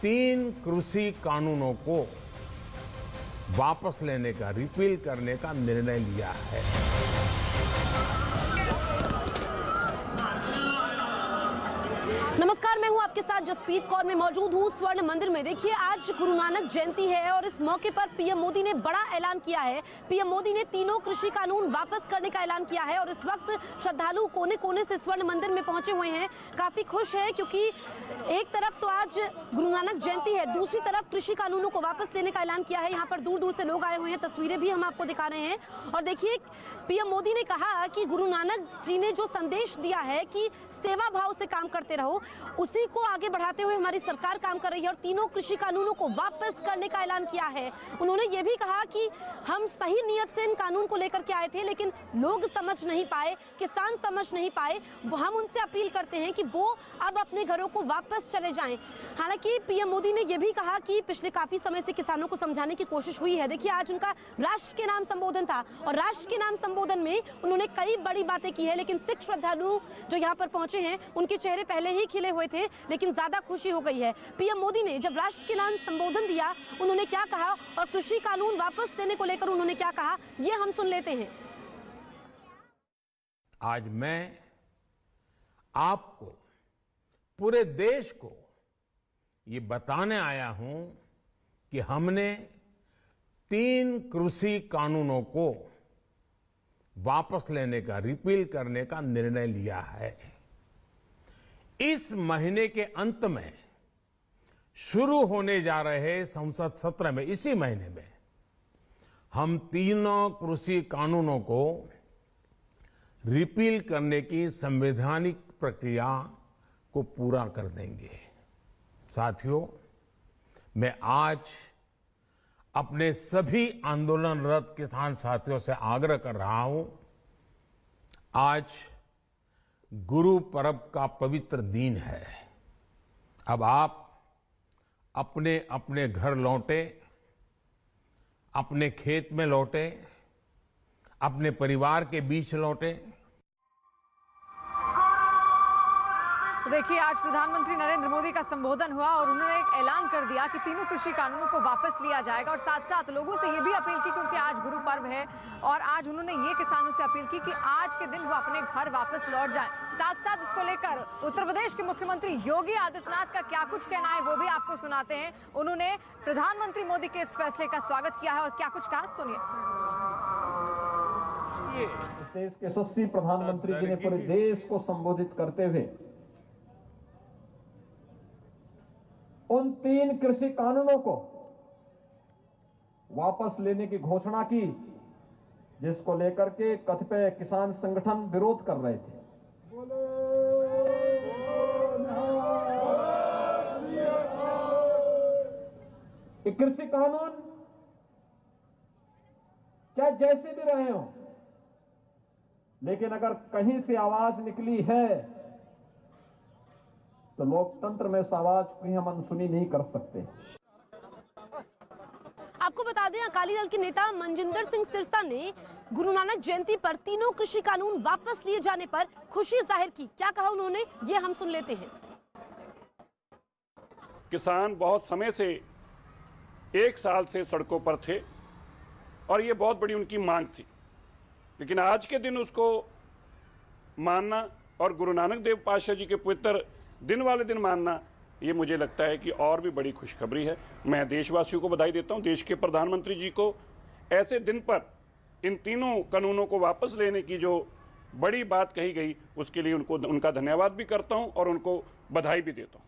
3 कृषि कानूनों को वापस लेने का, रिपील करने का निर्णय लिया है। नमस्कार, मैं हूं आपके साथ जसप्रीत कौर। में मौजूद हूं स्वर्ण मंदिर में। देखिए, आज गुरु नानक जयंती है और इस मौके पर पीएम मोदी ने बड़ा ऐलान किया है। पीएम मोदी ने तीनों कृषि कानून वापस करने का ऐलान किया है और इस वक्त श्रद्धालु कोने कोने से स्वर्ण मंदिर में पहुंचे हुए हैं। काफी खुश है क्योंकि एक तरफ तो आज गुरु नानक जयंती है, दूसरी तरफ कृषि कानूनों को वापस लेने का ऐलान किया है। यहाँ पर दूर दूर से लोग आए हुए हैं, तस्वीरें भी हम आपको दिखा रहे हैं। और देखिए, पीएम मोदी ने कहा कि गुरु नानक जी ने जो संदेश दिया है कि सेवा भाव से काम करते रहो, उसी को आगे बढ़ाते हुए हमारी सरकार काम कर रही है और तीनों कृषि कानूनों को वापस करने का ऐलान किया है। उन्होंने ये भी कहा कि हम सही नियत से इन कानून को लेकर के आए थे, लेकिन लोग समझ नहीं पाए, किसान समझ नहीं पाए। हम उनसे अपील करते हैं कि वो अब अपने घरों को वापस चले जाएं। हालांकि पीएम मोदी ने यह भी कहा कि पिछले काफी समय से किसानों को समझाने की कोशिश हुई है। देखिए, आज उनका राष्ट्र के नाम संबोधन था और राष्ट्र के नाम संबोधन में उन्होंने कई बड़ी बातें की है, लेकिन सिख श्रद्धालु जो यहाँ पर पहुंचे हैं, उनके चेहरे पहले ही खिले हुए थे, लेकिन ज्यादा खुशी हो गई है। पीएम मोदी ने जब राष्ट्र के नाम संबोधन दिया, उन्होंने क्या कहा और कृषि कानून वापस लेने को लेकर उन्होंने क्या कहा, ये हम सुन लेते हैं। आज मैं आपको, पूरे देश को ये बताने आया हूं कि हमने 3 कृषि कानूनों को वापस लेने का, रिपील करने का निर्णय लिया है। इस महीने के अंत में शुरू होने जा रहे संसद सत्र में, इसी महीने में, हम तीनों कृषि कानूनों को रिपील करने की संवैधानिक प्रक्रिया को पूरा कर देंगे। साथियों, मैं आज अपने सभी आंदोलनरत किसान साथियों से आग्रह कर रहा हूं, आज गुरु पर्व का पवित्र दिन है। अब आप अपने अपने घर लौटे, अपने खेत में लौटे, अपने परिवार के बीच लौटे। देखिए, आज प्रधानमंत्री नरेंद्र मोदी का संबोधन हुआ और उन्होंने एक ऐलान कर दिया कि तीनों कृषि कानूनों को वापस लिया जाएगा और साथ साथ लोगों से ये भी अपील की, क्योंकि आज गुरु पर्व है और आज उन्होंने ये किसानों से अपील की कि आज के दिन वो अपने घर वापस लौट जाएं। साथ साथ इसको लेकर उत्तर प्रदेश के मुख्यमंत्री योगी आदित्यनाथ का क्या कुछ कहना है वो भी आपको सुनाते हैं। उन्होंने प्रधानमंत्री मोदी के इस फैसले का स्वागत किया है और क्या कुछ कहा, सुनिए। देश के यशस्वी प्रधानमंत्री जी ने पूरे देश को संबोधित करते हुए उन 3 कृषि कानूनों को वापस लेने की घोषणा की, जिसको लेकर के कतिपय किसान संगठन विरोध कर रहे थे। ये कृषि कानून चाहे जैसे भी रहे हो, लेकिन अगर कहीं से आवाज निकली है तो लोकतंत्र में इस आवाज को हम अनसुनी नहीं कर सकते। आपको बता दें, अकाली दल के नेता मनजिंदर सिंह सिरसा ने गुरु नानक जयंती पर तीनों कृषि कानून वापस लिए जाने पर खुशी जाहिर की। क्या कहा उन्होंने, ये हम सुन लेते हैं। किसान बहुत समय से, 1 साल से सड़कों पर थे और ये बहुत बड़ी उनकी मांग थी, लेकिन आज के दिन उसको मानना और गुरु नानक देव पातशाह जी के पवित्र दिन वाले दिन मानना, ये मुझे लगता है कि और भी बड़ी खुशखबरी है। मैं देशवासियों को बधाई देता हूं, देश के प्रधानमंत्री जी को ऐसे दिन पर इन तीनों कानूनों को वापस लेने की जो बड़ी बात कही गई, उसके लिए उनका धन्यवाद भी करता हूं और उनको बधाई भी देता हूं।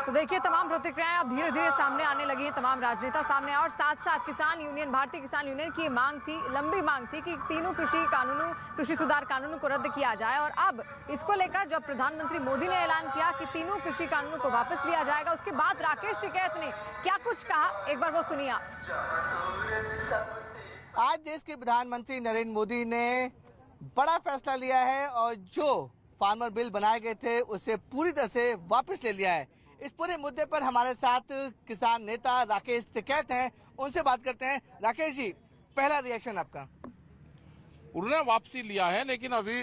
तो देखिए, तमाम प्रतिक्रियाएं अब धीरे धीरे सामने आने लगी हैं, तमाम राजनेता सामने और साथ साथ किसान यूनियन, भारतीय किसान यूनियन की मांग थी, लंबी मांग थी कि तीनों कृषि सुधार कानूनों को रद्द किया जाए और अब इसको लेकर जब प्रधानमंत्री मोदी ने ऐलान किया कि तीनों कृषि कानूनों को वापस लिया जाएगा, उसके बाद राकेश टिकैत ने क्या कुछ कहा, एक बार वो सुनिए आप। आज देश के प्रधानमंत्री नरेंद्र मोदी ने बड़ा फैसला लिया है और जो फार्मर बिल बनाए गए थे उसे पूरी तरह से वापस ले लिया है। इस पूरे मुद्दे पर हमारे साथ किसान नेता राकेश टिकैत हैं, उनसे बात करते हैं। राकेश जी, पहला रिएक्शन आपका? उन्होंने वापसी लिया है, लेकिन अभी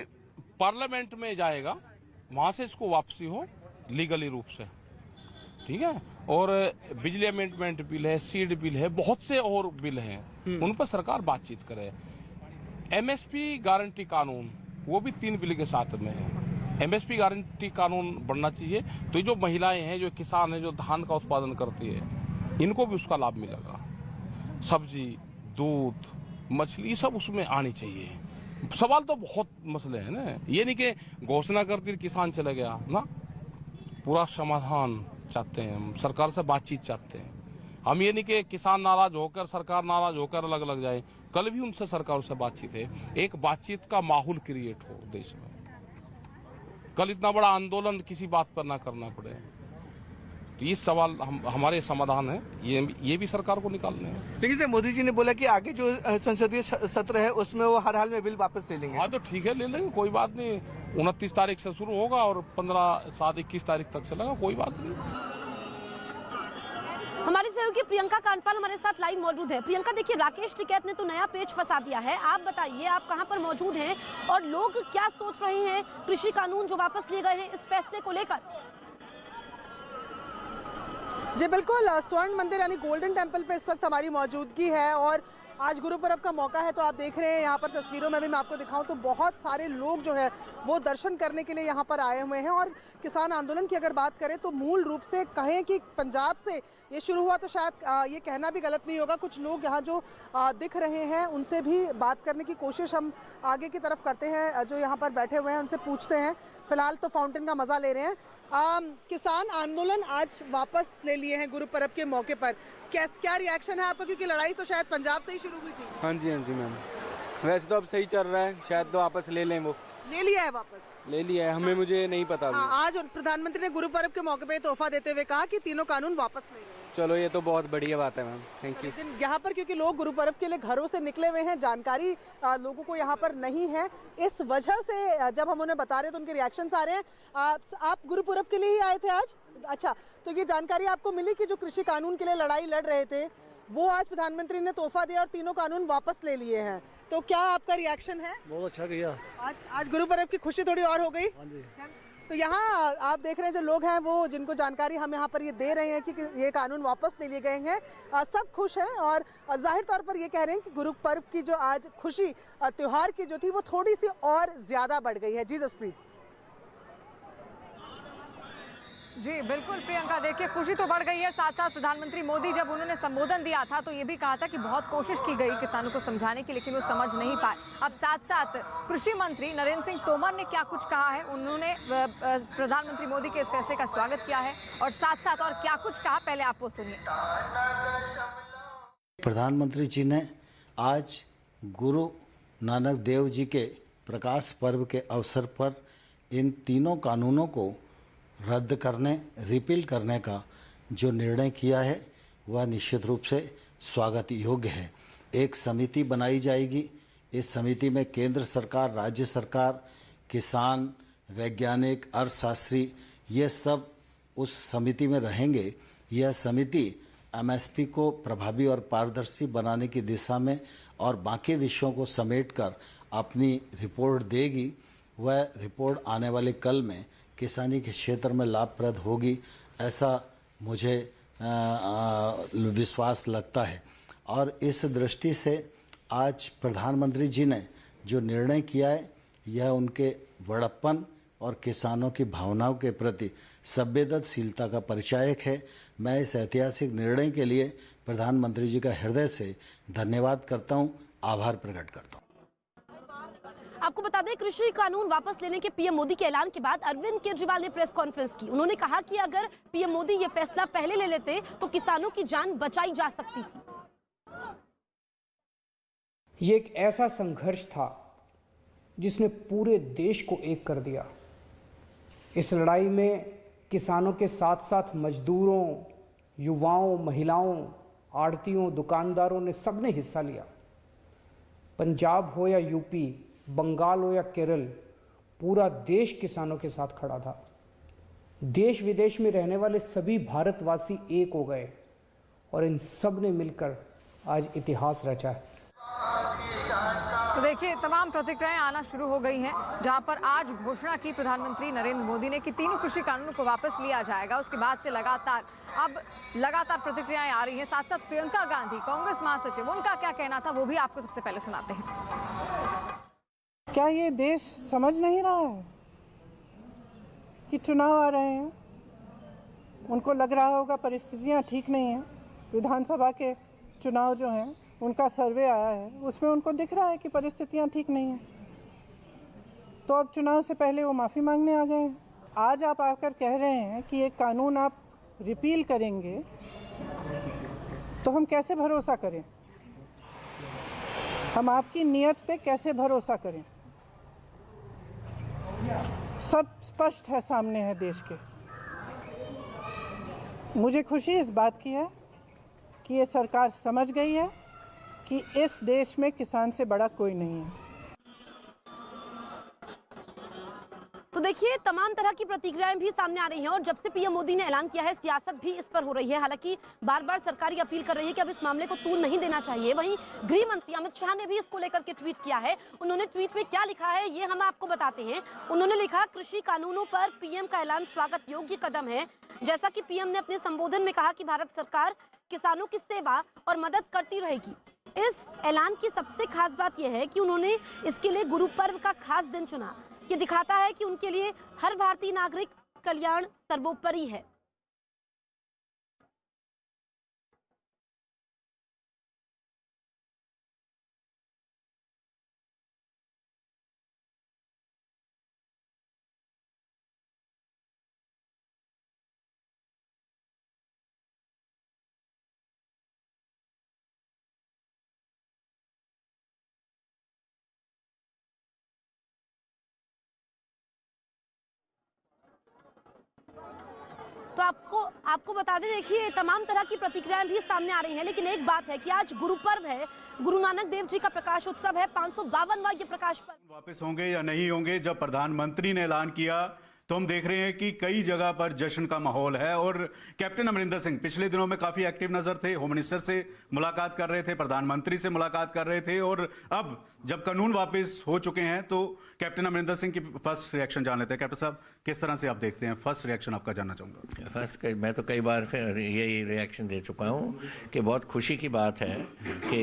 पार्लियामेंट में जाएगा, वहां से इसको वापसी हो लीगली रूप से। ठीक है, और बिजली अमेंडमेंट बिल है, सीड बिल है, बहुत से और बिल हैं, उन पर सरकार बातचीत करे। एमएसपी गारंटी कानून, वो भी 3 बिल के साथ में है। एमएसपी गारंटी कानून बनना चाहिए, तो जो महिलाएं हैं, जो किसान हैं, जो धान का उत्पादन करती है, इनको भी उसका लाभ मिलेगा। सब्जी, दूध, मछली, ये सब उसमें आनी चाहिए। सवाल तो बहुत मसले हैं ना, ये नहीं कि घोषणा करती किसान चले गया ना, पूरा समाधान चाहते हैं हम, सरकार से बातचीत चाहते हैं हम। ये नहीं कि किसान नाराज होकर, सरकार नाराज होकर अलग अलग जाए। कल भी उनसे सरकार से बातचीत है, एक बातचीत का माहौल क्रिएट हो देश में। कल इतना बड़ा आंदोलन किसी बात पर ना करना पड़े, तो ये सवाल हमारे समाधान है, ये भी सरकार को निकालने हैं। लेकिन सर, मोदी जी ने बोला कि आगे जो संसदीय सत्र है उसमें वो हर हाल में बिल वापस ले लेंगे। हाँ तो ठीक है, ले लेंगे, कोई बात नहीं। 29 तारीख से शुरू होगा और 15/7-21 तारीख तक चलेगा, कोई बात नहीं। हमारी सहयोगी प्रियंका कांडपाल हमारे साथ लाइव मौजूद है। प्रियंका, देखिए, राकेश टिकैत ने तो नया पेच फंसा दिया है। आप बताइए, आप कहां पर मौजूद हैं और लोग क्या सोच रहे हैं कृषि कानून जो वापस लिए गए हैं इस फैसले को लेकर? जी बिल्कुल, स्वर्ण मंदिर यानी गोल्डन टेम्पल पे इस वक्त हमारी मौजूदगी है और आज गुरु पर्व का मौका है, तो आप देख रहे हैं यहाँ पर तस्वीरों में भी मैं आपको दिखाऊं तो बहुत सारे लोग जो है वो दर्शन करने के लिए यहाँ पर आए हुए हैं। और किसान आंदोलन की अगर बात करें तो मूल रूप से कहें कि पंजाब से ये शुरू हुआ, तो शायद ये कहना भी गलत नहीं होगा। कुछ लोग यहाँ जो दिख रहे हैं उनसे भी बात करने की कोशिश हम आगे की तरफ करते हैं, जो यहाँ पर बैठे हुए हैं उनसे पूछते हैं। फिलहाल तो फाउंटेन का मजा ले रहे हैं। किसान आंदोलन आज वापस ले लिए हैं गुरु पर्व के मौके पर, क्या रिएक्शन है आपका, क्योंकि लड़ाई तो शायद पंजाब से ही शुरू हुई थी? हाँ जी मैम, वैसे तो अब सही चल रहा है, शायद तो वापस ले लें। वो ले लिया है वापस? ले लिया है, हमें मुझे नहीं पता। हाँ, आज प्रधानमंत्री ने गुरु पर्व के मौके पे तोहफा देते हुए कहा कि तीनों कानून वापस ले रहे हैं। चलो, ये तो बहुत बढ़िया बात है मैम, थैंक यू। लेकिन यहाँ पर क्योंकि लोग गुरु पर्व के लिए घरों से निकले हुए हैं, जानकारी लोगों को यहाँ पर नहीं है, इस वजह से जब हम उन्हें बता रहे हैं तो उनके रिएक्शंस आ रहे हैं। आप गुरु पर्व के लिए ही आए थे आज? अच्छा, तो ये जानकारी आपको मिली कि जो कृषि कानून के लिए लड़ाई लड़ रहे थे वो आज प्रधानमंत्री ने तोहफा दिया और तीनों कानून वापस ले लिए हैं, तो क्या आपका रिएक्शन है? बहुत अच्छा किया। आज गुरु पर्व की खुशी थोड़ी और हो गई। हाँ जी। तो यहाँ आप देख रहे हैं जो लोग हैं वो जिनको जानकारी हम यहाँ पर ये दे रहे हैं कि ये कानून वापस ले लिए गए हैं, सब खुश हैं और जाहिर तौर पर ये कह रहे हैं कि गुरु पर्व की जो आज खुशी त्योहार की जो थी वो थोड़ी सी और ज्यादा बढ़ गई है। जी जसप्रीत। जी बिल्कुल प्रियंका, देखिए खुशी तो बढ़ गई है, साथ साथ प्रधानमंत्री मोदी जब उन्होंने संबोधन दिया था तो ये भी कहा था कि बहुत कोशिश की गई किसानों को समझाने की, लेकिन वो समझ नहीं पाए। अब साथ साथ कृषि मंत्री नरेंद्र सिंह तोमर ने क्या कुछ कहा है, उन्होंने प्रधानमंत्री मोदी के इस फैसले का स्वागत किया है और साथ साथ और क्या कुछ कहा, पहले आप वो सुनिए। प्रधानमंत्री जी ने आज गुरु नानक देव जी के प्रकाश पर्व के अवसर पर इन तीनों कानूनों को रद्द करने, रिपील करने का जो निर्णय किया है वह निश्चित रूप से स्वागत योग्य है। एक समिति बनाई जाएगी, इस समिति में केंद्र सरकार, राज्य सरकार, किसान, वैज्ञानिक, अर्थशास्त्री, ये सब उस समिति में रहेंगे। यह समिति एमएसपी को प्रभावी और पारदर्शी बनाने की दिशा में और बाकी विषयों को समेटकर अपनी रिपोर्ट देगी। वह रिपोर्ट आने वाले कल में किसानी के क्षेत्र में लाभप्रद होगी, ऐसा मुझे विश्वास लगता है। और इस दृष्टि से आज प्रधानमंत्री जी ने जो निर्णय किया है यह उनके बड़प्पन और किसानों की भावनाओं के प्रति संवेदनशीलता का परिचायक है। मैं इस ऐतिहासिक निर्णय के लिए प्रधानमंत्री जी का हृदय से धन्यवाद करता हूं, आभार प्रकट करता हूं। आपको बता दें, कृषि कानून वापस लेने के पीएम मोदी के ऐलान के बाद अरविंद केजरीवाल ने प्रेस कॉन्फ्रेंस की। उन्होंने कहा कि अगर पीएम मोदी ये फैसला पहले ले लेते तो किसानों की जान बचाई जा सकती थी। ये एक ऐसा संघर्ष था जिसने पूरे देश को एक कर दिया। इस लड़ाई में किसानों के साथ साथ मजदूरों, युवाओं, महिलाओं, आड़तियों, दुकानदारों ने सबने हिस्सा लिया। पंजाब हो या यूपी, बंगाल हो या केरल, पूरा देश किसानों के साथ खड़ा था। देश विदेश में रहने वाले सभी भारतवासी एक हो गए और इन सब ने मिलकर आज इतिहास रचा है। तो देखिए तमाम प्रतिक्रियाएं आना शुरू हो गई हैं, जहां पर आज घोषणा की प्रधानमंत्री नरेंद्र मोदी ने कि तीनों कृषि कानूनों को वापस लिया जाएगा। उसके बाद से लगातार प्रतिक्रियाएं आ रही हैं। साथ साथ प्रियंका गांधी, कांग्रेस महासचिव, उनका क्या कहना था वो भी आपको सबसे पहले सुनाते हैं। क्या ये देश समझ नहीं रहा है कि चुनाव आ रहे हैं? उनको लग रहा होगा परिस्थितियां ठीक नहीं हैं। विधानसभा के चुनाव जो हैं उनका सर्वे आया है, उसमें उनको दिख रहा है कि परिस्थितियां ठीक नहीं हैं। तो अब चुनाव से पहले वो माफ़ी मांगने आ गए हैं। आज आप आकर कह रहे हैं कि एक कानून आप रिपील करेंगे, तो हम कैसे भरोसा करें? हम आपकी नीयत पे कैसे भरोसा करें? सब स्पष्ट है, सामने है देश के। मुझे खुशी इस बात की है कि ये सरकार समझ गई है कि इस देश में किसान से बड़ा कोई नहीं है। तो देखिए तमाम तरह की प्रतिक्रियाएं भी सामने आ रही हैं और जब से पीएम मोदी ने ऐलान किया है, सियासत भी इस पर हो रही है। हालांकि बार बार सरकार ये अपील कर रही है कि अब इस मामले को तूल नहीं देना चाहिए। वहीं गृह मंत्री अमित शाह ने भी इसको लेकर के ट्वीट किया है। उन्होंने ट्वीट में क्या लिखा है ये हम आपको बताते हैं। उन्होंने लिखा, कृषि कानूनों पर पीएम का ऐलान स्वागत योग्य कदम है। जैसा कि पीएम ने अपने संबोधन में कहा कि भारत सरकार किसानों की सेवा और मदद करती रहेगी। इस ऐलान की सबसे खास बात यह है कि उन्होंने इसके लिए गुरु पर्व का खास दिन चुना। ये दिखाता है कि उनके लिए हर भारतीय नागरिक कल्याण सर्वोपरि है। तो आपको बता दें, देखिए तमाम तरह की प्रतिक्रियाएं भी सामने आ रही हैं, लेकिन एक बात है कि आज गुरु पर्व है, गुरु नानक देव जी का प्रकाश उत्सव है, 552वां ये प्रकाश पर्व। वापस होंगे या नहीं होंगे, जब प्रधानमंत्री ने ऐलान किया तो हम देख रहे हैं कि कई जगह पर जश्न का माहौल है। और कैप्टन अमरिंदर सिंह पिछले दिनों में काफी एक्टिव नजर थे, होम मिनिस्टर से मुलाकात कर रहे थे, प्रधानमंत्री से मुलाकात कर रहे थे। और अब जब कानून वापस हो चुके हैं तो कैप्टन अमरिंदर सिंह की फर्स्ट रिएक्शन जान लेते हैं। कैप्टन साहब, किस तरह से आप देखते हैं? फर्स्ट रिएक्शन आपका जानना चाहूँगा। मैं तो कई बार फिर यही रिएक्शन दे चुका हूँ कि बहुत खुशी की बात है कि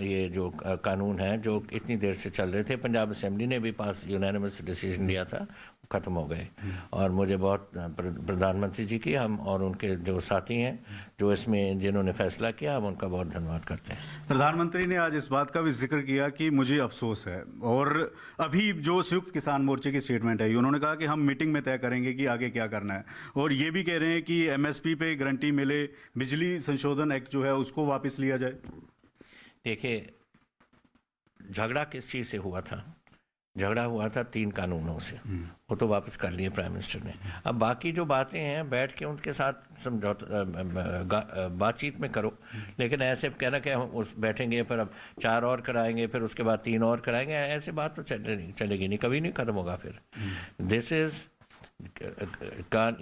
ये जो कानून है जो इतनी देर से चल रहे थे, पंजाब असेंबली ने भी पास यूनानिमस डिसीजन लिया था, खत्म हो गए। और मुझे बहुत प्रधानमंत्री जी की हम और उनके जो साथी हैं जो इसमें जिन्होंने फैसला किया, हम उनका बहुत धन्यवाद करते हैं। प्रधानमंत्री ने आज इस बात का भी जिक्र किया कि मुझे अफसोस है, और अभी जो संयुक्त किसान मोर्चे की स्टेटमेंट है, उन्होंने कहा कि हम मीटिंग में तय करेंगे कि आगे क्या करना है। और ये भी कह रहे हैं कि एमएसपी पे गारंटी मिले, बिजली संशोधन एक्ट जो है उसको वापस लिया जाए। देखिए, झगड़ा किस चीज़ से हुआ था? झगड़ा हुआ था 3 कानूनों से, वो तो वापस कर लिए प्राइम मिनिस्टर ने। अब बाकी जो बातें हैं बैठ के उनके साथ समझौता बातचीत में करो, लेकिन ऐसे कहना कि हम उस बैठेंगे फिर अब 4 और कराएंगे, फिर उसके बाद 3 और कराएंगे, ऐसे बात तो चलेगी नहीं, कभी नहीं खत्म होगा। फिर दिस इज़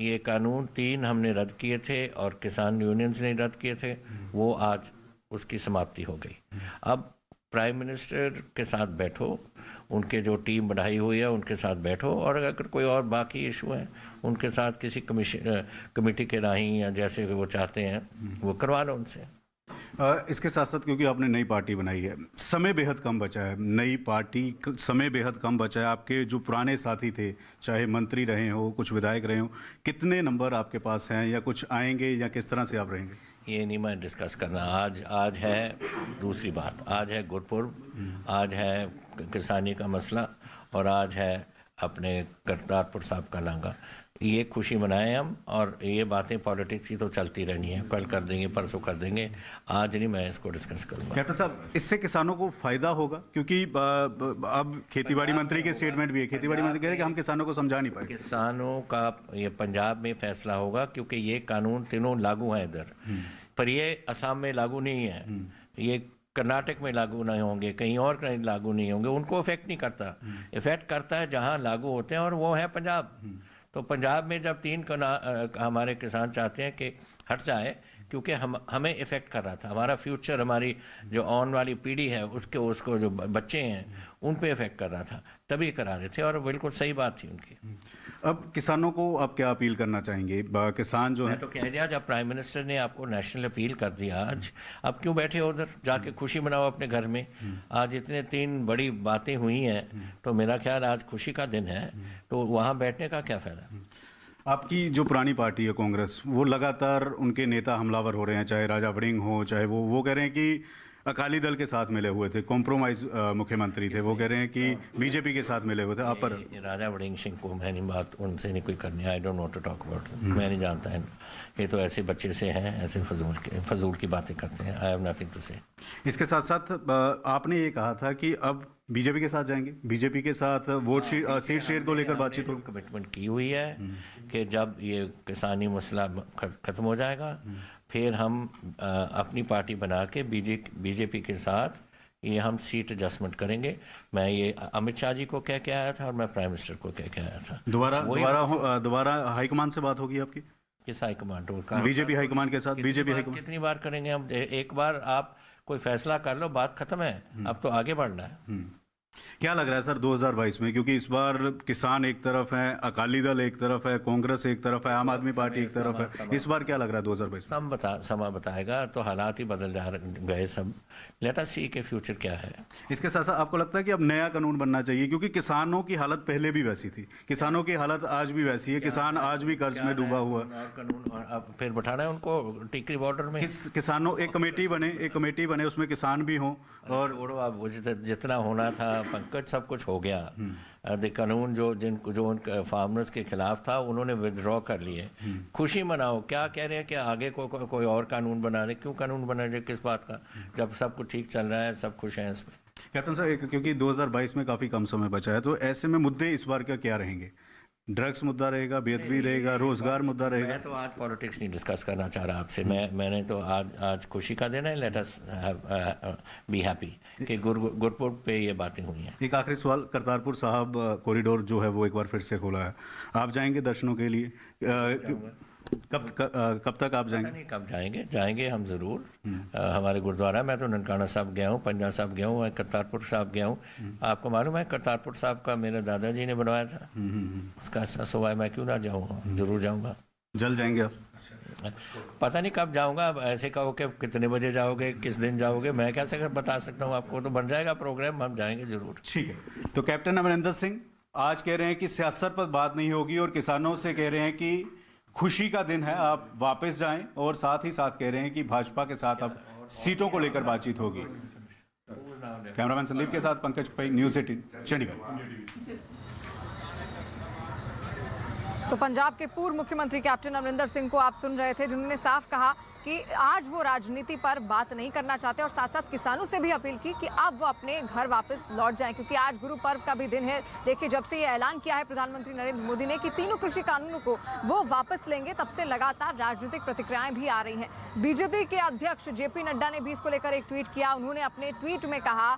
ये कानून 3 हमने रद्द किए थे और किसान यूनियंस ने रद्द किए थे, वो आज उसकी समाप्ति हो गई। अब प्राइम मिनिस्टर के साथ बैठो, उनके जो टीम बनाई हुई है उनके साथ बैठो, और अगर कोई और बाकी इशू हैं उनके साथ किसी कमेटी के राही या जैसे वो चाहते हैं वो करवा लो उनसे। इसके साथ साथ क्योंकि आपने नई पार्टी बनाई है, समय बेहद कम बचा है, नई पार्टी समय बेहद कम बचा है। आपके जो पुराने साथी थे, चाहे मंत्री रहे हो, कुछ विधायक रहे हो, कितने नंबर आपके पास हैं या कुछ आएंगे या किस तरह से आप रहेंगे? ये नहीं मैं डिस्कस करना। आज है दूसरी बात, आज है गुरपुर्ब, आज है किसानी का मसला, और आज है अपने करतारपुर साहब का लांघा। ये खुशी मनाएं हम, और ये बातें पॉलिटिक्स की तो चलती रहनी है, कल कर देंगे, परसों कर देंगे, आज नहीं मैं इसको डिस्कस करूंगा। कैप्टन साहब, इससे किसानों को फायदा होगा? क्योंकि अब खेतीबाड़ी मंत्री के स्टेटमेंट भी है, खेतीबाड़ी मंत्री कह रहे हैं कि हम किसानों को समझा नहीं पाए। किसानों का ये पंजाब में फैसला होगा, क्योंकि ये कानून तीनों लागू हैं इधर, पर ये असम में लागू नहीं है, ये कर्नाटक में लागू नहीं होंगे, कहीं और कहीं लागू नहीं होंगे, उनको इफेक्ट नहीं करता। इफेक्ट करता है जहां लागू होते हैं, और वो है पंजाब। तो पंजाब में जब हमारे किसान चाहते हैं कि हट जाए, क्योंकि हमें इफ़ेक्ट कर रहा था, हमारा फ्यूचर, हमारी जो आने वाली पीढ़ी है उसको जो बच्चे हैं उन पे इफ़ेक्ट कर रहा था, तभी करा रहे थे और बिल्कुल सही बात थी उनकी। अब किसानों को आप क्या अपील करना चाहेंगे? किसान जो है, मैं तो कह दिया, जब प्राइम मिनिस्टर ने आपको नेशनल अपील कर दिया आज, अब क्यों बैठे हो उधर, जाके खुशी मनाओ अपने घर में। आज इतने 3 बड़ी बातें हुई हैं, तो मेरा ख्याल आज खुशी का दिन है, तो वहाँ बैठने का क्या फ़ायदा। आपकी जो पुरानी पार्टी है कांग्रेस, वो लगातार उनके नेता हमलावर हो रहे हैं, चाहे राजा वड़िंग हो, चाहे वो कह रहे हैं कि अकाली दल के साथ मिले हुए थे, कॉम्प्रोमाइज मुख्यमंत्री थे, वो कह रहे हैं कि बीजेपी के साथ मिले हुए थे। आप पर राजा वड़िंग सिंह को मैं नहीं बात उनसे नहीं कोई करनी, I don't want to talk about, मैं नहीं जानता है, ये तो ऐसे बच्चे से हैं, ऐसे फजूल की बातें करते हैं। आई हैव नथिंग टू से। इसके साथ साथ आपने ये कहा था कि अब बीजेपी के साथ जाएंगे, बीजेपी के साथ वोट सीट शेयर को लेकर बातचीत हो, कमिटमेंट की हुई है कि जब ये किसानी मसला खत्म हो जाएगा फिर हम अपनी पार्टी बना के बीजेपी के साथ ये हम सीट एडजस्टमेंट करेंगे। मैं ये अमित शाह जी को कह के आया था और मैं प्राइम मिनिस्टर को कह के आया था। दोबारा हाईकमान से बात होगी आपकी? किस हाईकमान? बीजेपी हाईकमान के साथ। बीजेपी हाईकमान कितनी बार करेंगे हम? एक बार आप कोई फैसला कर लो, बात खत्म है, अब तो आगे बढ़ना है। क्या लग रहा है सर 2022 में, क्योंकि इस बार किसान एक तरफ है, अकाली दल एक तरफ है, कांग्रेस एक तरफ है, आम आदमी पार्टी एक तरफ है, इस बार क्या लग रहा है 2022? समा बताएगा, तो हालात ही बदल गए सब। लेट अस सी के फ्यूचर क्या है। इसके साथ साथ आपको लगता है कि अब नया कानून बनना चाहिए, क्योंकि किसानों की हालत पहले भी वैसी थी, किसानों की हालत आज भी वैसी है, किसान आज भी कर्ज में डूबा हुआ। कानून अब फिर बैठाना है उनको टिकरी बॉर्डर में। किसानों एक कमेटी बने उसमें किसान भी हों, और जितना होना था पंकज सब कुछ हो गया। कानून जो फार्मर्स के खिलाफ था उन्होंने विड्रॉ कर लिए। खुशी मनाओ। क्या कह रहे हैं कि आगे कोई और कानून बना दे? क्यों कानून बना दे, किस बात का, जब सब कुछ ठीक चल रहा है, सब खुश हैं इसमें। कैप्टन साहब, क्योंकि 2022 में काफी कम समय बचा है, तो ऐसे में मुद्दे इस बार का क्या रहेंगे? ड्रग्स मुद्दा रहेगा, बेदबी रहेगा, रोजगार मुद्दा रहेगा? मैं तो आज पॉलिटिक्स नहीं डिस्कस करना चाह रहा आपसे। मैंने तो आज खुशी का दिन है, लेट अस बी हैप्पी कि गुरपुर पे ये बातें हुई हैं। एक आखिरी सवाल, करतारपुर साहब कॉरिडोर जो है वो एक बार फिर से खोला है, आप जाएंगे दर्शनों के लिए? कब तक आप जाएंगे? नहीं, कब जाएंगे हम जरूर। हमारे गुरुद्वारा, मैं तो ननकाना साहब गया हूँ, पंजा साहब गया हूँ, करतारपुर साहब गया हूँ। आपको मालूम है करतारपुर साहब का मेरे दादाजी ने बनवाया था, उसका ऐसा सवाल मैं क्यों ना जाऊँ, जरूर जाऊँगा। जल्द जाएंगे आप? पता नहीं कब जाऊंगा। अब ऐसे कहो कि कितने बजे जाओगे, किस दिन जाओगे, मैं कैसे बता सकता हूँ आपको? तो बन जाएगा प्रोग्राम, हम जाएंगे जरूर। ठीक है। तो कैप्टन अमरिंदर सिंह आज कह रहे हैं कि सियासत पर बात नहीं होगी, और किसानों से कह रहे हैं कि खुशी का दिन है, आप वापस जाएं, और साथ ही साथ कह रहे हैं कि भाजपा के साथ अब सीटों को लेकर बातचीत होगी। कैमरामैन संदीप के साथ पंकज पै, न्यूज़ 18 चंडीगढ़। तो पंजाब के पूर्व मुख्यमंत्री कैप्टन अमरिंदर सिंह को आप सुन रहे थे, जिन्होंने साफ कहा कि आज वो राजनीति पर बात नहीं करना चाहते, और साथ साथ किसानों से भी अपील की कि अब वो अपने घर वापस लौट जाएं, क्योंकि आज गुरु पर्व का भी दिन है। देखिए, जब से ये ऐलान किया है प्रधानमंत्री नरेंद्र मोदी ने कि तीनों कृषि कानूनों को वो वापस लेंगे, तब से लगातार राजनीतिक प्रतिक्रियाएं भी आ रही हैं। बीजेपी के अध्यक्ष जेपी नड्डा ने भी इसको लेकर एक ट्वीट किया। उन्होंने अपने ट्वीट में कहा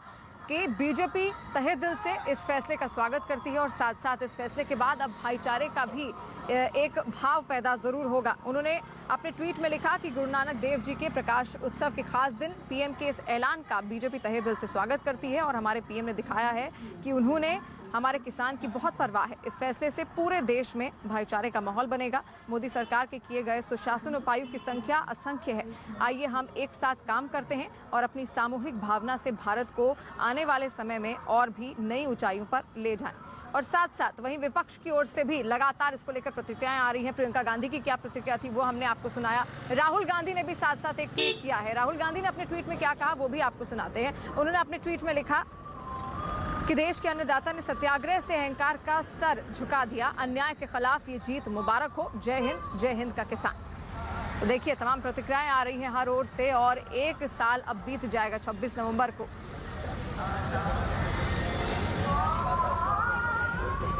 कि बीजेपी तहे दिल से इस फैसले का स्वागत करती है, और साथ साथ इस फैसले के बाद अब भाईचारे का भी एक भाव पैदा जरूर होगा। उन्होंने अपने ट्वीट में लिखा कि गुरु नानक देव जी के प्रकाश उत्सव के खास दिन पीएम के इस ऐलान का बीजेपी तहे दिल से स्वागत करती है, और हमारे पीएम ने दिखाया है कि उन्होंने हमारे किसान की बहुत परवाह है। इस फैसले से पूरे देश में भाईचारे का माहौल बनेगा। मोदी सरकार के किए गए सुशासन उपायों की संख्या असंख्य है। आइए हम एक साथ काम करते हैं और अपनी सामूहिक भावना से भारत को आने वाले समय में और भी नई ऊंचाइयों पर ले जाएं। और साथ साथ वहीं विपक्ष की ओर से भी लगातार इसको लेकर प्रतिक्रियाएं आ रही हैं। प्रियंका गांधी की क्या प्रतिक्रिया थी वो हमने आपको सुनाया। राहुल गांधी ने भी साथ साथ एक ट्वीट किया है। राहुल गांधी ने अपने ट्वीट में क्या कहा वो भी आपको सुनाते हैं। उन्होंने अपने ट्वीट में लिखा कि देश के अन्नदाता ने सत्याग्रह से अहंकार का सर झुका दिया। अन्याय के खिलाफ ये जीत मुबारक हो। जय हिंद का किसान। तो देखिए, तमाम प्रतिक्रियाएं आ रही हैं हर ओर से, और एक साल अब बीत जाएगा 26 नवंबर को।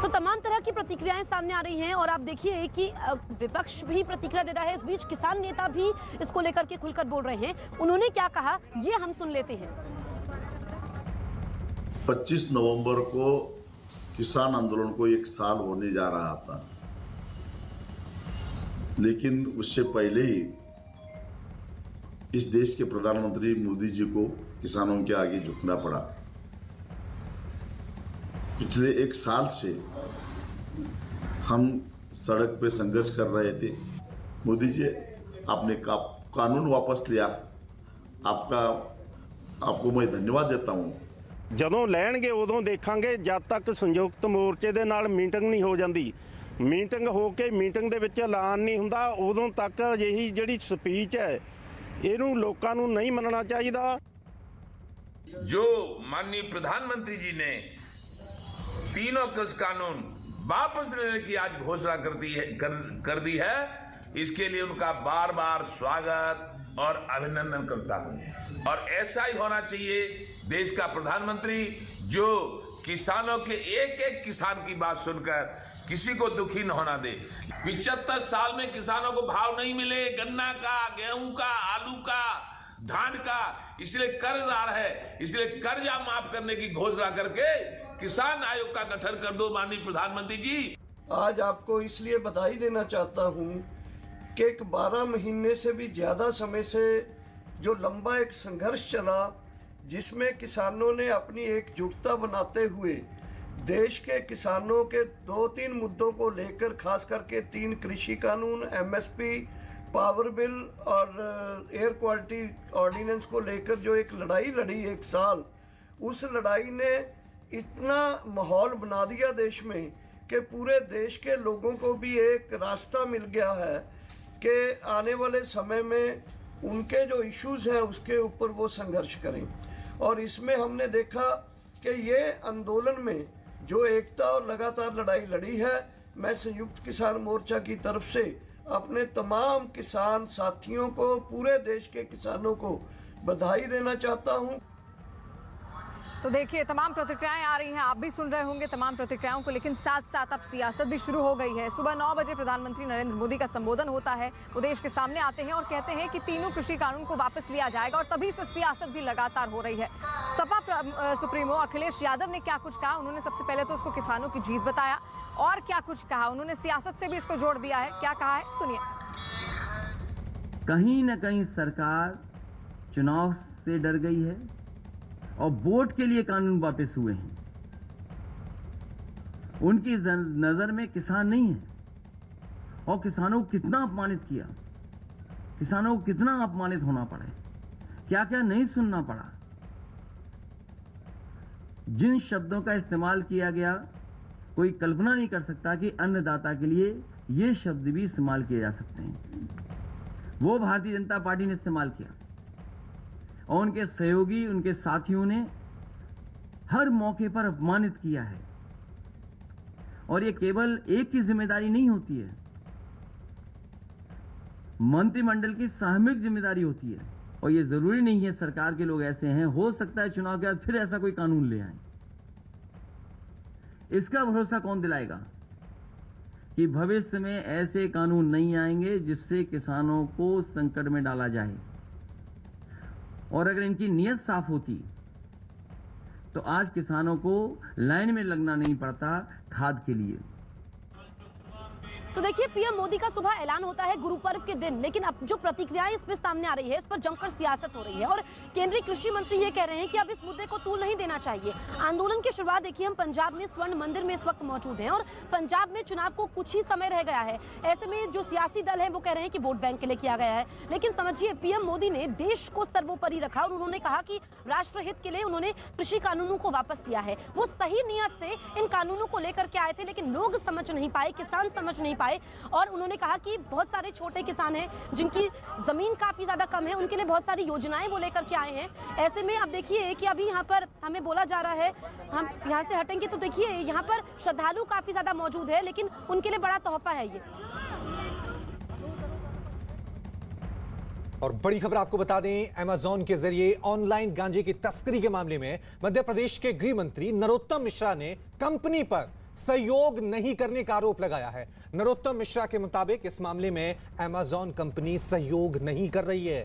तो तमाम तरह की प्रतिक्रियाएं सामने आ रही हैं, और आप देखिए कि विपक्ष भी प्रतिक्रिया दे रहा है। इस बीच किसान नेता भी इसको लेकर के खुलकर बोल रहे हैं। उन्होंने क्या कहा ये हम सुन लेते हैं। 25 नवंबर को किसान आंदोलन को एक साल होने जा रहा था। लेकिन उससे पहले ही इस देश के प्रधानमंत्री मोदी जी को किसानों के आगे झुकना पड़ा। पिछले 1 साल से हम सड़क पे संघर्ष कर रहे थे। मोदी जी, आपने कानून वापस लिया, आपको मैं धन्यवाद देता हूँ। ਜਦੋਂ ਲੈਣਗੇ ਉਦੋਂ ਦੇਖਾਂਗੇ। ਜਦ ਤੱਕ ਸੰਯੁਕਤ ਮੋਰਚੇ ਦੇ ਨਾਲ ਮੀਟਿੰਗ ਨਹੀਂ ਹੋ ਜਾਂਦੀ, ਮੀਟਿੰਗ ਹੋ ਕੇ ਮੀਟਿੰਗ ਦੇ ਵਿੱਚ ਐਲਾਨ ਨਹੀਂ ਹੁੰਦਾ, ਉਦੋਂ ਤੱਕ ਅਜਿਹੀ ਜਿਹੜੀ ਸਪੀਚ ਹੈ ਇਹਨੂੰ ਲੋਕਾਂ ਨੂੰ ਨਹੀਂ ਮੰਨਣਾ ਚਾਹੀਦਾ। जो माननीय प्रधानमंत्री जी ने तीनों कृषि कानून वापस लेने की आज घोषणा कर दी है, इसके लिए उनका बार बार स्वागत और अभिनंदन करता हूं। और ऐसा ही होना चाहिए। देश का प्रधानमंत्री जो किसानों के एक एक किसान की बात सुनकर किसी को दुखी न होना दे। 75 साल में किसानों को भाव नहीं मिले, गन्ना का, गेहूं का, आलू का, धान का, इसलिए कर्जदार है, इसलिए कर्जा माफ करने की घोषणा करके किसान आयोग का गठन कर दो माननीय प्रधानमंत्री जी। आज आपको इसलिए बधाई देना चाहता हूं कि एक 12 महीने से भी ज्यादा समय से जो लंबा एक संघर्ष चला, जिसमें किसानों ने अपनी एकजुटता बनाते हुए देश के किसानों के 2-3 मुद्दों को लेकर, खास करके 3 कृषि कानून, MSP, पावर बिल और एयर क्वालिटी ऑर्डिनेंस को लेकर जो एक लड़ाई लड़ी 1 साल, उस लड़ाई ने इतना माहौल बना दिया देश में कि पूरे देश के लोगों को भी एक रास्ता मिल गया है कि आने वाले समय में उनके जो इश्यूज़ हैं उसके ऊपर वो संघर्ष करें। और इसमें हमने देखा कि ये आंदोलन में जो एकता और लगातार लड़ाई लड़ी है, मैं संयुक्त किसान मोर्चा की तरफ से अपने तमाम किसान साथियों को, पूरे देश के किसानों को बधाई देना चाहता हूं। तो देखिए, तमाम प्रतिक्रियाएं आ रही हैं, आप भी सुन रहे होंगे तमाम प्रतिक्रियाओं को, लेकिन साथ साथ अब सियासत भी शुरू हो गई है। सुबह 9 बजे प्रधानमंत्री नरेंद्र मोदी का संबोधन होता है, वो देश के सामने आते हैं और कहते हैं कि तीनों कृषि कानून को वापस लिया जाएगा, और तभी से सियासत भी लगातार हो रही है। सपा सुप्रीमो अखिलेश यादव ने क्या कुछ कहा, उन्होंने सबसे पहले तो उसको किसानों की जीत बताया, और क्या कुछ कहा, उन्होंने सियासत से भी इसको जोड़ दिया है। क्या कहा है, सुनिए। कहीं न कहीं सरकार चुनाव से डर गई है और वोट के लिए कानून वापस हुए हैं। उनकी नजर में किसान नहीं है, और किसानों को कितना अपमानित किया, किसानों को कितना अपमानित होना पड़े, क्या क्या नहीं सुनना पड़ा। जिन शब्दों का इस्तेमाल किया गया, कोई कल्पना नहीं कर सकता कि अन्नदाता के लिए ये शब्द भी इस्तेमाल किए जा सकते हैं। वो भारतीय जनता पार्टी ने इस्तेमाल किया, और उनके सहयोगी, उनके साथियों ने हर मौके पर अपमानित किया है। और ये केवल एक की जिम्मेदारी नहीं होती है, मंत्रिमंडल की सामूहिक जिम्मेदारी होती है। और ये जरूरी नहीं है सरकार के लोग ऐसे हैं, हो सकता है चुनाव के बाद फिर ऐसा कोई कानून ले आए। इसका भरोसा कौन दिलाएगा कि भविष्य में ऐसे कानून नहीं आएंगे जिससे किसानों को संकट में डाला जाए। और अगर इनकी नीयत साफ होती तो आज किसानों को लाइन में लगना नहीं पड़ता खाद के लिए। तो देखिए, पीएम मोदी का सुबह ऐलान होता है गुरु पर्व के दिन, लेकिन अब जो प्रतिक्रियाएं इसमें सामने आ रही है, इस पर जमकर सियासत हो रही है। और केंद्रीय कृषि मंत्री ये कह रहे हैं कि अब इस मुद्दे को तूल नहीं देना चाहिए। आंदोलन की शुरुआत देखिए, हम पंजाब में स्वर्ण मंदिर में इस वक्त मौजूद हैं, और पंजाब में चुनाव को कुछ ही समय रह गया है। ऐसे में जो सियासी दल है वो कह रहे हैं कि वोट बैंक के लिए किया गया है, लेकिन समझिए पीएम मोदी ने देश को सर्वोपरि रखा, और उन्होंने कहा कि राष्ट्रहित के लिए उन्होंने कृषि कानूनों को वापस लिया है। वो सही नियत से इन कानूनों को लेकर के आए थे, लेकिन लोग समझ नहीं पाए, किसान समझ नहीं पाए। और उन्होंने कहा कि बहुत सारे छोटे किसान हैं जिनकी जमीन काफी ज्यादा कम है, उनके लिए बहुत सारी योजनाएं वो लेकर के आए हैं। ऐसे में अब देखिए कि अभी यहाँ पर हमें बोला जा रहा है, हम यहाँ से हटेंगे तो देखिए यहाँ पर श्रद्धालु काफी ज्यादा मौजूद है, लेकिन उनके लिए बड़ा तोहफा है ये। और बड़ी खबर आपको बता दें, अमेज़न के जरिए ऑनलाइन गांजे की तस्करी के मामले में मध्य प्रदेश के गृह मंत्री नरोत्तम मिश्रा ने कंपनी पर सहयोग नहीं करने का आरोप लगाया है। नरोत्तम मिश्रा के मुताबिक इस मामले में अमेज़न कंपनी सहयोग नहीं कर रही है।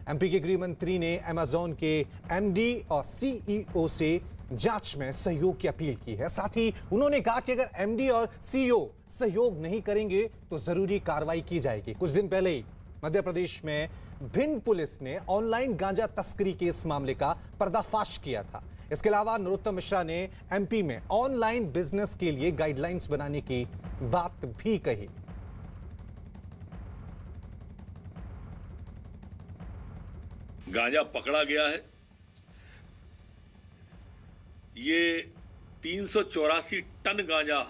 एमपी के गृह मंत्री ने अमेज़न के एमडी और सीईओ से जांच में सहयोग की अपील की है। साथ ही उन्होंने कहा कि अगर एमडी और सीईओ सहयोग नहीं करेंगे तो जरूरी कार्रवाई की जाएगी। कुछ दिन पहले ही मध्य प्रदेश में भिंड पुलिस ने ऑनलाइन गांजा तस्करी के इस मामले का पर्दाफाश किया था। इसके अलावा नरोत्तम मिश्रा ने एमपी में ऑनलाइन बिजनेस के लिए गाइडलाइंस बनाने की बात भी कही। गांजा पकड़ा गया है। ये 384 टन गांजा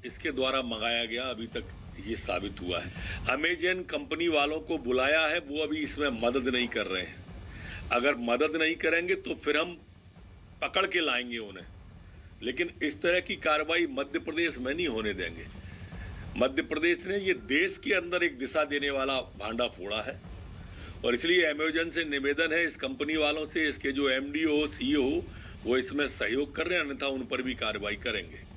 इसके द्वारा मंगाया गया, अभी तक ये साबित हुआ है। अमेजन कंपनी वालों को बुलाया है, वो अभी इसमें मदद नहीं कर रहे हैं। अगर मदद नहीं करेंगे तो फिर हम पकड़ के लाएंगे उन्हें, लेकिन इस तरह की कार्रवाई मध्य प्रदेश में नहीं होने देंगे। मध्य प्रदेश ने ये देश के अंदर एक दिशा देने वाला भांडा फोड़ा है और इसलिए अमेजन से निवेदन है इस कंपनी वालों से, इसके जो एमडी हो, सीईओ हो, वो इसमें सहयोग कर रहे हैं, अन्यथा उन पर भी कार्रवाई करेंगे।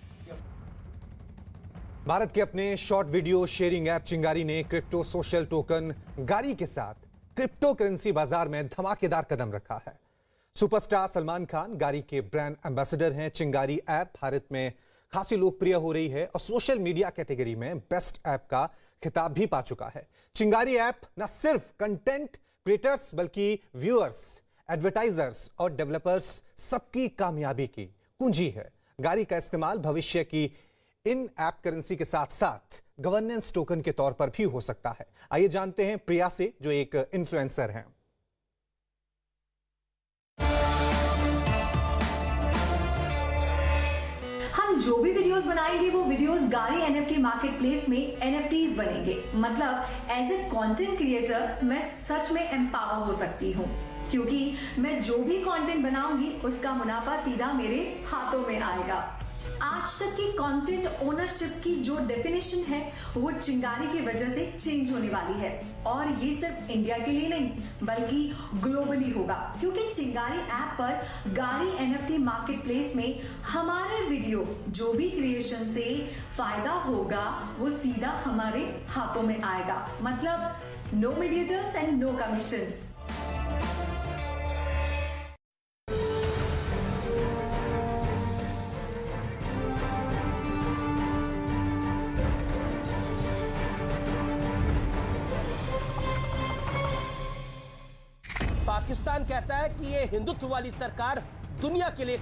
भारत के अपने शॉर्ट वीडियो शेयरिंग ऐप चिंगारी ने क्रिप्टो सोशल टोकन गारी के साथ क्रिप्टो करेंसी बाजार में धमाकेदार कदम रखा है। सुपरस्टार सलमान खान गारी के ब्रांड एम्बेसडर हैं। चिंगारी ऐप भारत में खासी लोकप्रिय हो रही है और सोशल मीडिया कैटेगरी में बेस्ट ऐप का खिताब भी पा चुका है। चिंगारी ऐप न सिर्फ कंटेंट क्रिएटर्स बल्कि व्यूअर्स, एडवर्टाइजर्स और डेवलपर्स सबकी कामयाबी की कुंजी है। गारी का इस्तेमाल भविष्य की इन ऐप करेंसी के साथ साथ गवर्नेंस टोकन के तौर पर भी हो सकता है। आइए जानते हैं प्रिया से, जो एक इन्फ्लुएंसर हैं। हम जो भी वीडियोस बनाएंगे वो वीडियोस गारी एनएफटी मार्केट प्लेस में एनएफटीज बनेंगे। मतलब एज ए कंटेंट क्रिएटर मैं सच में एम्पावर हो सकती हूँ, क्योंकि मैं जो भी कंटेंट बनाऊंगी उसका मुनाफा सीधा मेरे हाथों में आएगा। आज तक की कंटेंट ओनरशिप की जो डेफिनेशन है वो चिंगारी की वजह से चेंज होने वाली है, और ये सिर्फ इंडिया के लिए नहीं बल्कि ग्लोबली होगा, क्योंकि चिंगारी ऐप पर गारी एनएफटी मार्केट प्लेस में हमारे वीडियो जो भी क्रिएशन से फायदा होगा वो सीधा हमारे हाथों में आएगा। मतलब no mediators and no commission. Pakistan कहता है कि ये हिंदुत्व वाली सरकार दुनिया के लिए